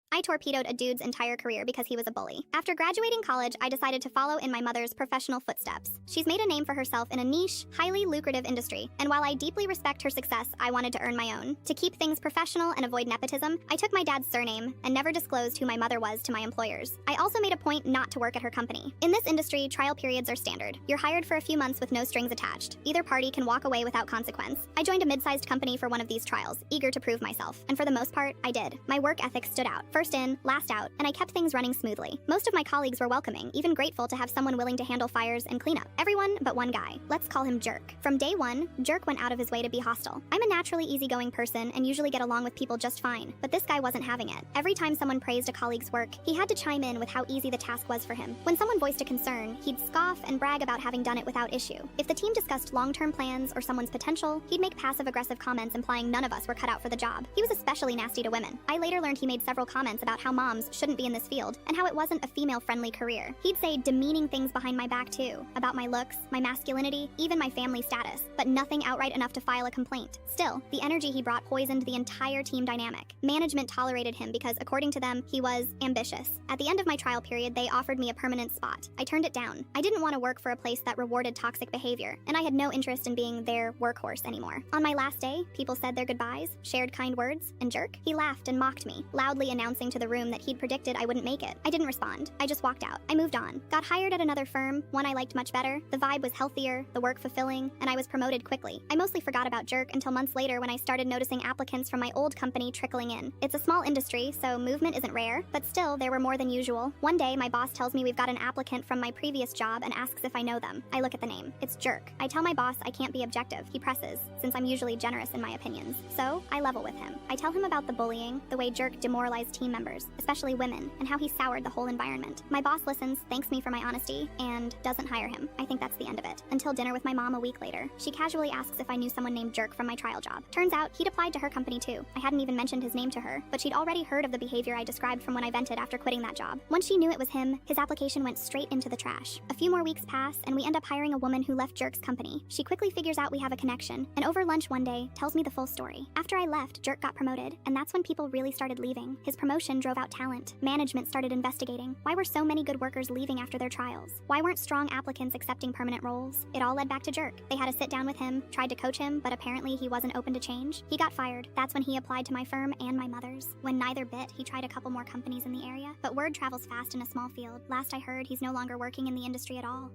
I torpedoed a dude's entire career because he was a bully. After graduating college, I decided to follow in my mother's professional footsteps. She's made a name for herself in a niche, highly lucrative industry, and while I deeply respect her success, I wanted to earn my own. To keep things professional and avoid nepotism, I took my dad's surname and never disclosed who my mother was to my employers. I also made a point not to work at her company. In this industry, trial periods are standard. You're hired for a few months with no strings attached. Either party can walk away without consequence. I joined a mid-sized company for one of these trials, eager to prove myself, and for the most part, I did. My work ethic stood out. First in, last out, and I kept things running smoothly. Most of my colleagues were welcoming, even grateful to have someone willing to handle fires and cleanup. Everyone but one guy. Let's call him Jerk. From day one, Jerk went out of his way to be hostile. I'm a naturally easygoing person and usually get along with people just fine, but this guy wasn't having it. Every time someone praised a colleague's work, he had to chime in with how easy the task was for him. When someone voiced a concern, he'd scoff and brag about having done it without issue. If the team discussed long-term plans or someone's potential, he'd make passive-aggressive comments implying none of us were cut out for the job. He was especially nasty to women. I later learned he made several comments about how moms shouldn't be in this field and how it wasn't a female-friendly career. He'd say demeaning things behind my back too, about my looks, my masculinity, even my family status, but nothing outright enough to file a complaint. Still, the energy he brought poisoned the entire team dynamic. Management tolerated him because, according to them, he was ambitious. At the end of my trial period, they offered me a permanent spot. I turned it down. I didn't want to work for a place that rewarded toxic behavior, and I had no interest in being their workhorse anymore. On my last day, people said their goodbyes, shared kind words, and Jerk, he laughed and mocked me, loudly announcing to the room that he'd predicted I wouldn't make it. I didn't respond. I just walked out. I moved on. Got hired at another firm, one I liked much better. The vibe was healthier, the work fulfilling, and I was promoted quickly. I mostly forgot about Jerk until months later when I started noticing applicants from my old company trickling in. It's a small industry, so movement isn't rare, but still, there were more than usual. One day, my boss tells me we've got an applicant from my previous job and asks if I know them. I look at the name. It's Jerk. I tell my boss I can't be objective. He presses, since I'm usually generous in my opinions. So, I level with him. I tell him about the bullying, the way Jerk demoralized team members, especially women, and how he soured the whole environment. My boss listens, thanks me for my honesty, and doesn't hire him. I think that's the end of it. Until dinner with my mom a week later. She casually asks if I knew someone named Jerk from my trial job. Turns out, he'd applied to her company too. I hadn't even mentioned his name to her, but she'd already heard of the behavior I described from when I vented after quitting that job. Once she knew it was him, his application went straight into the trash. A few more weeks pass, and we end up hiring a woman who left Jerk's company. She quickly figures out we have a connection, and over lunch one day, tells me the full story. After I left, Jerk got promoted, and that's when people really started leaving. His promotion drove out talent. Management started investigating. Why were so many good workers leaving after their trials? Why weren't strong applicants accepting permanent roles? It all led back to Jerk. They had to sit down with him, tried to coach him, but apparently he wasn't open to change. He got fired. That's when he applied to my firm and my mother's. When neither bit, he tried a couple more companies in the area, but word travels fast in a small field. Last I heard, he's no longer working in the industry at all.